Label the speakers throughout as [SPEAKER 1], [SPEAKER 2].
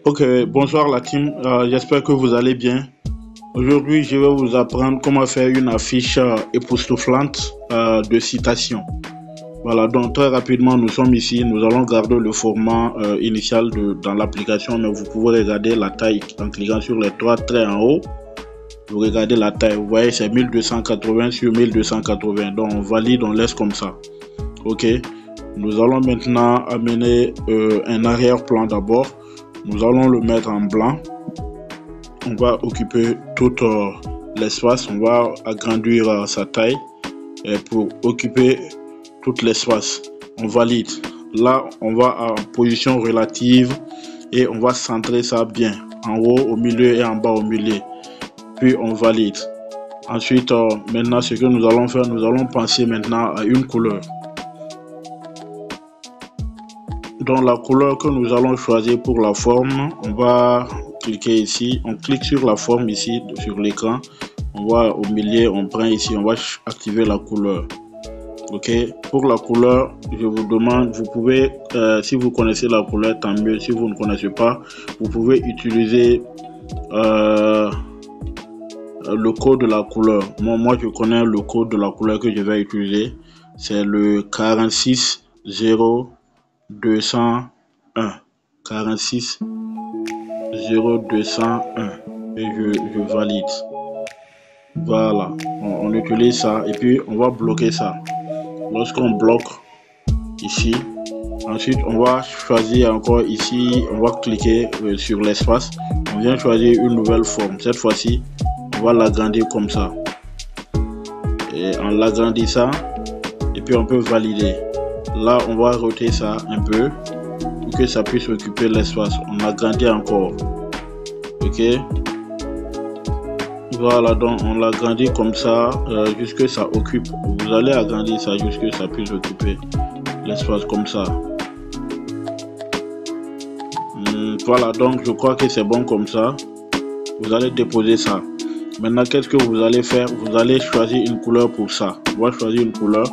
[SPEAKER 1] Ok, bonsoir la team. J'espère que vous allez bien. Aujourd'hui, je vais vous apprendre comment faire une affiche époustouflante de citation. Voilà, donc très rapidement, nous sommes ici. Nous allons garder le format initial dans l'application, mais vous pouvez regarder la taille en cliquant sur les trois traits en haut. Vous regardez la taille, vous voyez, c'est 1280 sur 1280. Donc, on valide, on laisse comme ça. Ok, nous allons maintenant amener un arrière-plan d'abord. Nous allons le mettre en blanc. On va occuper tout l'espace. On va agrandir sa taille. Et pour occuper tout l'espace, on valide. Là, on va en position relative et on va centrer ça bien. En haut, au milieu et en bas au milieu. Puis on valide. Ensuite, maintenant, ce que nous allons faire, nous allons penser maintenant à une couleur. Dans la couleur que nous allons choisir pour la forme, on va cliquer ici, on clique sur la forme ici sur l'écran, on va au milieu, on prend ici, on va activer la couleur. Ok, pour la couleur, je vous demande, vous pouvez, si vous connaissez la couleur, tant mieux. Si vous ne connaissez pas, vous pouvez utiliser le code de la couleur. Moi, je connais le code de la couleur que je vais utiliser, c'est le 46 0 201 46 0201 et je valide. Voilà, on utilise ça et puis on va bloquer ça. Lorsqu'on bloque ici, ensuite on va choisir encore ici, on va cliquer sur l'espace, on vient choisir une nouvelle forme. Cette fois-ci on va l'agrandir comme ça et on l'agrandit ça et puis on peut valider. Là, on va roter ça un peu pour que ça puisse occuper l'espace. On agrandit encore. Ok. Voilà, donc on l'agrandit comme ça jusque ça occupe. Vous allez agrandir ça jusque ça puisse occuper l'espace comme ça. Voilà, donc je crois que c'est bon comme ça. Vous allez déposer ça. Maintenant, qu'est-ce que vous allez faire? Vous allez choisir une couleur pour ça. On va choisir une couleur.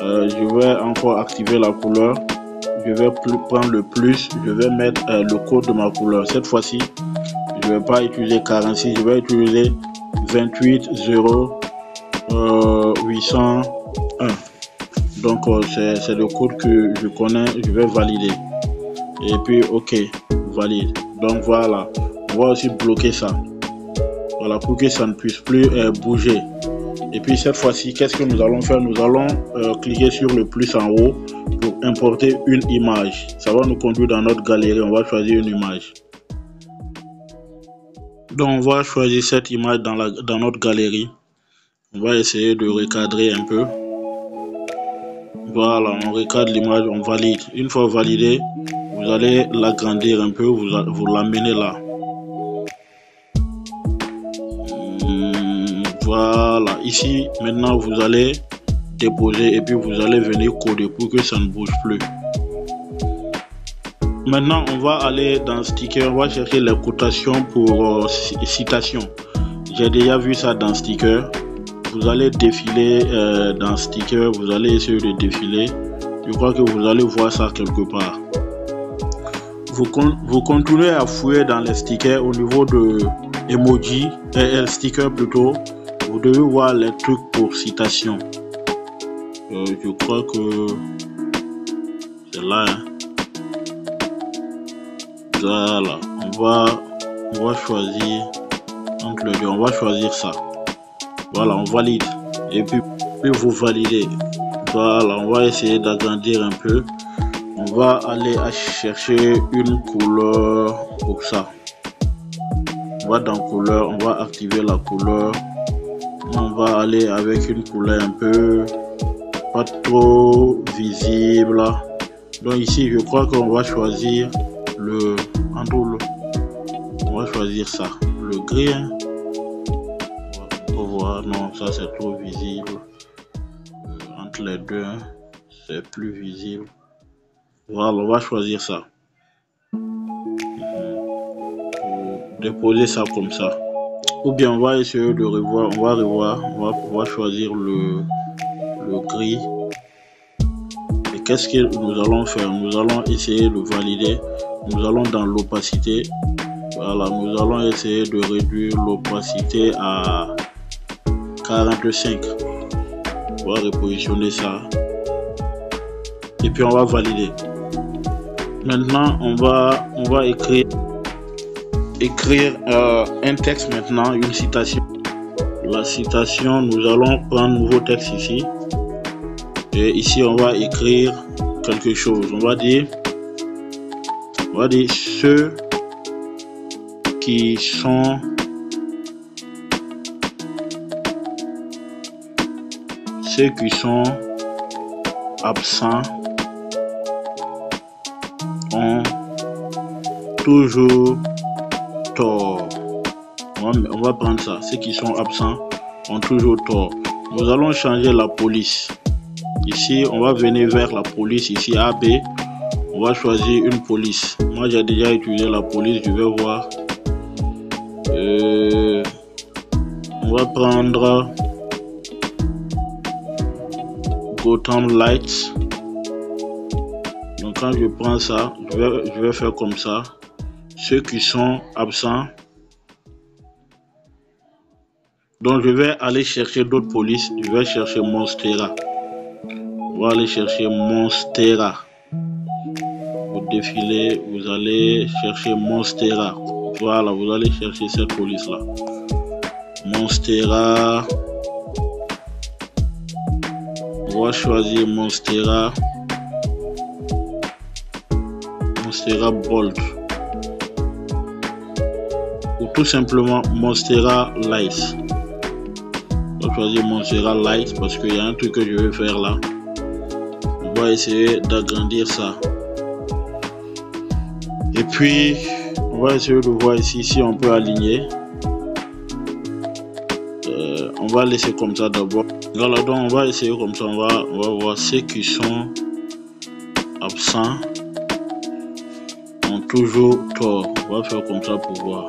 [SPEAKER 1] Je vais encore activer la couleur. Je vais prendre le plus. Je vais mettre le code de ma couleur. Cette fois-ci, je ne vais pas utiliser 46. Je vais utiliser 28 0 801. Donc, c'est le code que je connais. Je vais valider. Et puis, OK. Valide. Donc, voilà. On va aussi bloquer ça. Voilà, pour que ça ne puisse plus bouger. Et puis cette fois-ci, qu'est-ce que nous allons faire? Nous allons cliquer sur le plus en haut pour importer une image. Ça va nous conduire dans notre galerie. On va choisir une image. Donc on va choisir cette image dans notre galerie. On va essayer de recadrer un peu. Voilà, on recadre l'image, on valide. Une fois validé, vous allez l'agrandir un peu, vous l'amenez là. Voilà, ici maintenant vous allez déposer et puis vous allez venir coder pour que ça ne bouge plus. Maintenant on va aller dans sticker, on va chercher les cotations pour citation. J'ai déjà vu ça dans sticker. Vous allez défiler dans sticker, vous allez essayer de défiler. Je crois que vous allez voir ça quelque part. Vous continuez à fouiller dans les stickers au niveau de emoji et sticker plutôt. Vous devez voir les trucs pour citation. Je crois que c'est là. Hein. Voilà. On va choisir entre les deux. On va choisir ça. Voilà, on valide. Et puis vous validez. Voilà, on va essayer d'agrandir un peu. On va aller chercher une couleur pour ça. On va dans couleur, on va activer la couleur. On va aller avec une couleur un peu pas trop visible. Donc ici, je crois qu'on va choisir le entour. On va choisir ça, le gris. Hein. On va voir, non, ça c'est trop visible. Entre les deux, hein, c'est plus visible. Voilà, on va choisir ça. Déposer ça comme ça. Ou bien on va essayer de revoir, on va choisir le gris. Et qu'est-ce que nous allons faire? Nous allons essayer de valider. nous allons dans l'opacité. Voilà, nous allons essayer de réduire l'opacité à 45. On va repositionner ça. Et puis on va valider. Maintenant, on va écrire un texte maintenant, une citation. La citation, nous allons prendre un nouveau texte ici. Et ici, on va écrire quelque chose. On va dire ceux qui sont absents ont toujours tort. On va prendre ça. Ceux qui sont absents ont toujours tort. Nous allons changer la police. Ici, on va venir vers la police. Ici, AB. On va choisir une police. Moi, j'ai déjà utilisé la police. Je vais voir. On va prendre Gotham Lights. Donc, quand je prends ça, je vais faire comme ça. Ceux qui sont absents. Donc, je vais aller chercher d'autres polices. Je vais chercher Monstera. On va aller chercher Monstera. Au défilé, vous allez chercher Monstera. Voilà, vous allez chercher cette police-là. Monstera. On va choisir Monstera. Monstera Bold. Ou tout simplement Monstera Light. On va choisir Monstera Light parce qu'il y a un truc que je vais faire là. On va essayer d'agrandir ça. Et puis, on va essayer de voir ici si on peut aligner. On va laisser comme ça d'abord. Voilà, donc on va essayer comme ça. On va voir ceux qui sont absents ont toujours tort. On va faire comme ça pour voir.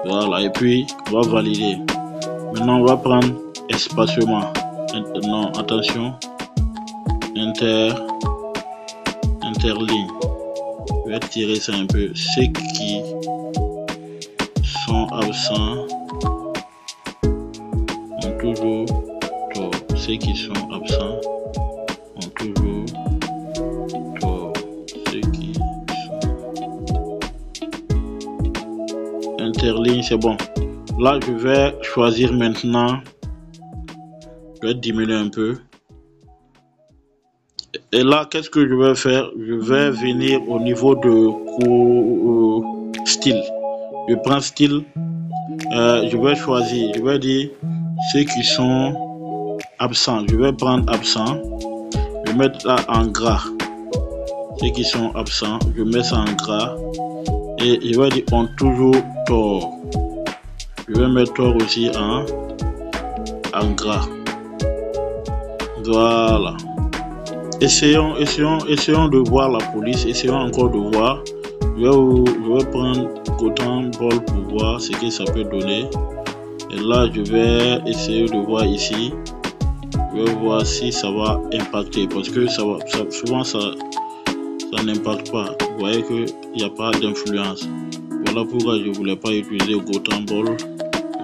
[SPEAKER 1] Voilà, et puis on va valider. Maintenant, on va prendre espacement. Non, attention. Interligne. Je vais tirer ça un peu. Ceux qui sont absents ont toujours tort. Ceux qui sont absents ont toujours tort. Ceux qui sont... Interligne, c'est bon. Là, je vais choisir maintenant. Je vais diminuer un peu. Et là, qu'est-ce que je vais faire? Je vais venir au niveau de style. Je prends style. Je vais choisir. Je vais dire ceux qui sont absents. Je vais prendre absent. Je vais mettre ça en gras. Ceux qui sont absents, je mets ça en gras. Et je vais dire ont toujours tort. Je vais mettre tort aussi en gras. Voilà. Essayons de voir la police. Essayons encore de voir. Je vais prendre Gotham Ball pour voir ce que ça peut donner. Et là, je vais essayer de voir ici. Je vais voir si ça va impacter. Parce que souvent, ça n'impacte pas. Vous voyez qu'il n'y a pas d'influence. Voilà pourquoi je ne voulais pas utiliser Gotham Ball.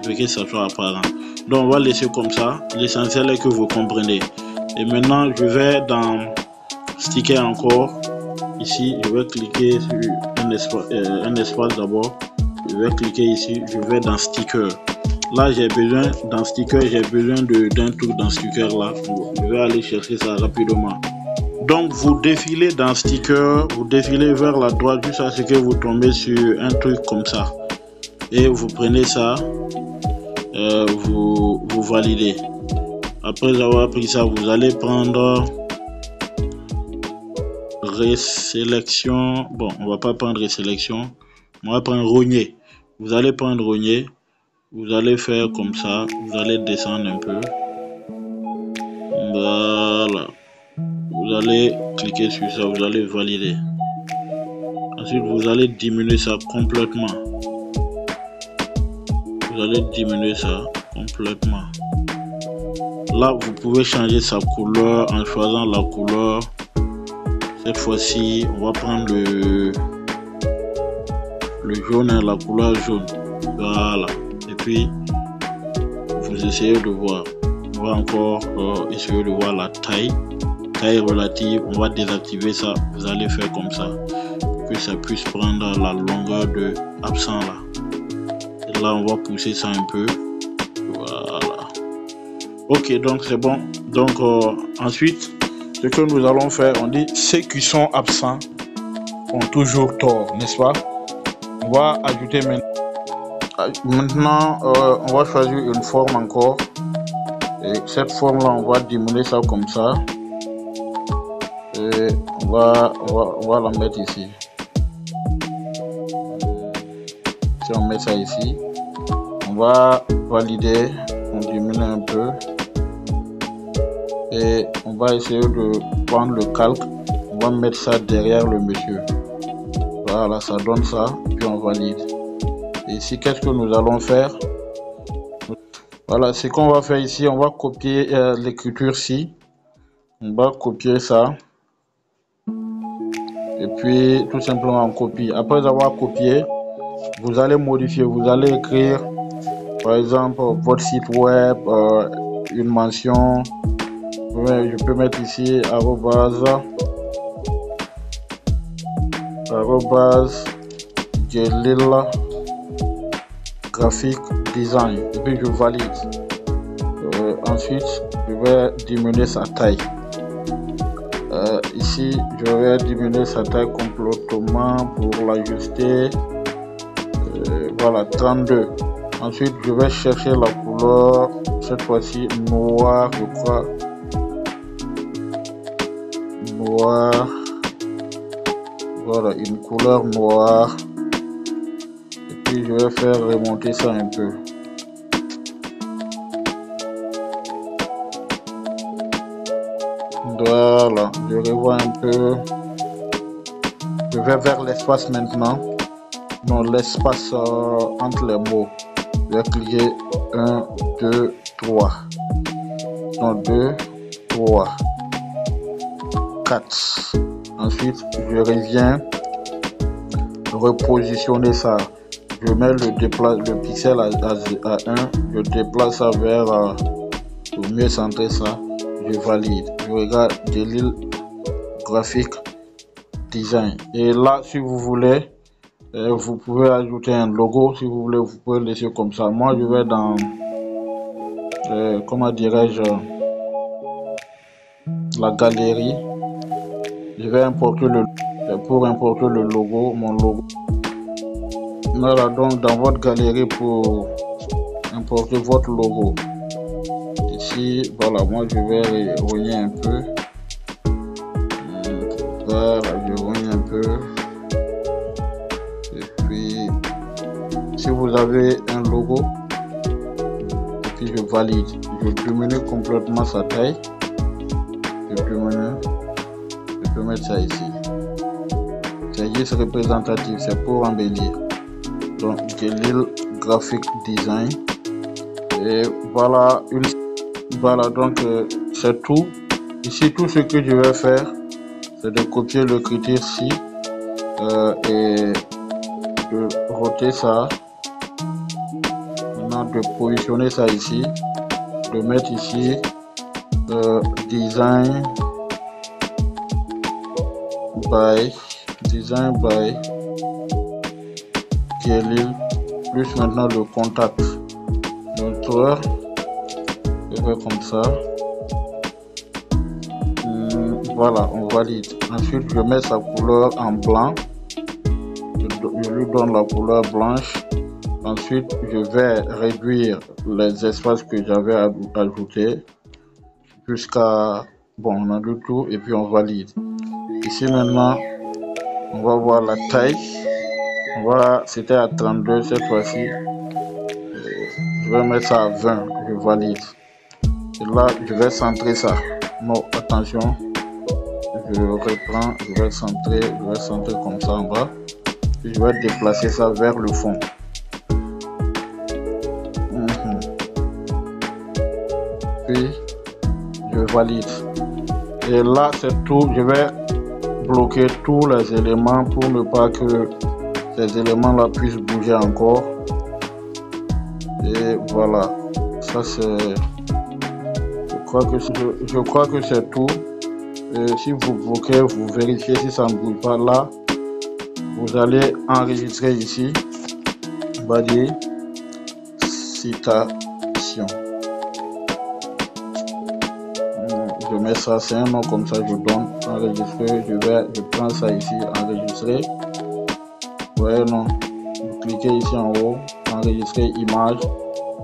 [SPEAKER 1] Je veux que ça soit apparent. Donc, on va laisser comme ça. L'essentiel est que vous comprenez. Et maintenant, je vais dans sticker encore. Ici, je vais cliquer sur un espace d'abord. Je vais cliquer ici. Je vais dans sticker. Là, j'ai besoin d'un truc dans sticker là. Je vais aller chercher ça rapidement. Donc, vous défilez dans sticker. Vous défilez vers la droite jusqu'à ce que vous tombez sur un truc comme ça. Et vous prenez ça. Vous validez. Après avoir pris ça, vous allez prendre résélection. Bon, on va pas prendre résélection. On va prendre rogner. Vous allez prendre rogner. Vous allez faire comme ça. Vous allez descendre un peu. Voilà. Vous allez cliquer sur ça. Vous allez valider. Ensuite, vous allez diminuer ça complètement. Vous allez diminuer ça complètement. Là, vous pouvez changer sa couleur en choisissant la couleur. Cette fois-ci, on va prendre le jaune, la couleur jaune. Voilà. Et puis, vous essayez de voir. On va encore essayer de voir la taille relative. On va désactiver ça. Vous allez faire comme ça pour que ça puisse prendre la longueur de absent là. Et là, on va pousser ça un peu. Voilà. Ok, donc c'est bon. Donc ensuite, ce que nous allons faire, on dit ceux qui sont absents ont toujours tort, n'est-ce pas? On va ajouter maintenant, on va choisir une forme encore. Et cette forme là, on va diminuer ça comme ça. Et on va la mettre ici. Si on met ça ici, on va valider, on diminue un peu. Et on va essayer de prendre le calque. On va mettre ça derrière le monsieur. Voilà, ça donne ça. Puis on valide. Et ici, qu'est-ce que nous allons faire? Voilà, ce qu'on va faire ici, on va copier l'écriture ci. On va copier ça. Et puis, tout simplement, on copie. Après avoir copié, vous allez modifier. Vous allez écrire, par exemple, votre site web, une mention. Je peux mettre ici arrobase Jelil graphic design et puis je valide. Ensuite je vais diminuer sa taille. Ici je vais diminuer sa taille complètement pour l'ajuster. Voilà, 32. Ensuite je vais chercher la couleur, cette fois-ci noir, je crois. Noir, voilà, une couleur noire. Et puis je vais faire remonter ça un peu. Voilà, je revois un peu. Je vais vers l'espace maintenant. Non, l'espace entre les mots. Je vais cliquer 1, 2, 3. Non, 2, 3. 4. Ensuite, je reviens repositionner ça. Je mets le pixel à 1. Je déplace ça vers pour mieux centrer ça. Je valide. Je regarde Jelil graphic design. Et là, si vous voulez, vous pouvez ajouter un logo. Si vous voulez, vous pouvez laisser comme ça. Moi, je vais dans comment dirais-je, la galerie. Je vais importer pour importer le logo, mon logo. Voilà, donc dans votre galerie pour importer votre logo. Ici, voilà, moi je vais rogner un peu. Voilà, je rogne un peu. Et puis, si vous avez un logo, et puis je valide. Je diminue complètement sa taille. Je diminue. Je peux mettre ça ici. C'est juste représentatif, c'est pour embellir. Donc Jelil graphic design. Et voilà, voilà, donc c'est tout. Ici, tout ce que je vais faire, c'est de copier le critère ci et de roter ça. Maintenant, de positionner ça ici, de mettre ici design by Jelil, plus maintenant le contact. L'auteur, je vais comme ça. Voilà, on valide. Ensuite, je mets sa couleur en blanc. Je lui donne la couleur blanche. Ensuite, je vais réduire les espaces que j'avais ajoutés jusqu'à, bon, on a du tout et puis on valide. Ici maintenant, on va voir la taille. Voilà, c'était à 32 cette fois-ci. Je vais mettre ça à 20, je valide. Et là, je vais centrer ça. Non, attention. Je reprends, je vais centrer comme ça en bas. Puis je vais déplacer ça vers le fond. Puis je valide. Et là, c'est tout. Je vais bloquer tous les éléments pour ne pas que ces éléments-là puissent bouger encore. Et voilà, ça c'est, je crois que c'est tout. Et si vous bloquez, vous vérifiez si ça ne bouge pas là, vous allez enregistrer ici, on va dire citation. Je mets ça, c'est un nom comme ça, je donne enregistrer, je prends ça ici, enregistrer. Ouais, non, vous cliquez ici en haut, enregistrer image,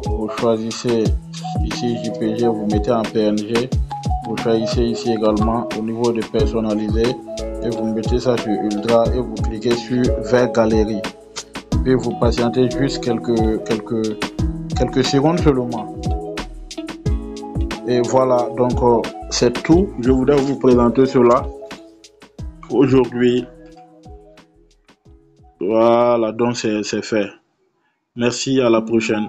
[SPEAKER 1] vous choisissez ici JPG, vous mettez en PNG, vous choisissez ici également au niveau de personnaliser et vous mettez ça sur Ultra et vous cliquez sur vers galerie. Puis vous patientez juste quelques secondes seulement. Et voilà, donc c'est tout. Je voudrais vous présenter cela aujourd'hui. Voilà, donc c'est fait. Merci, à la prochaine.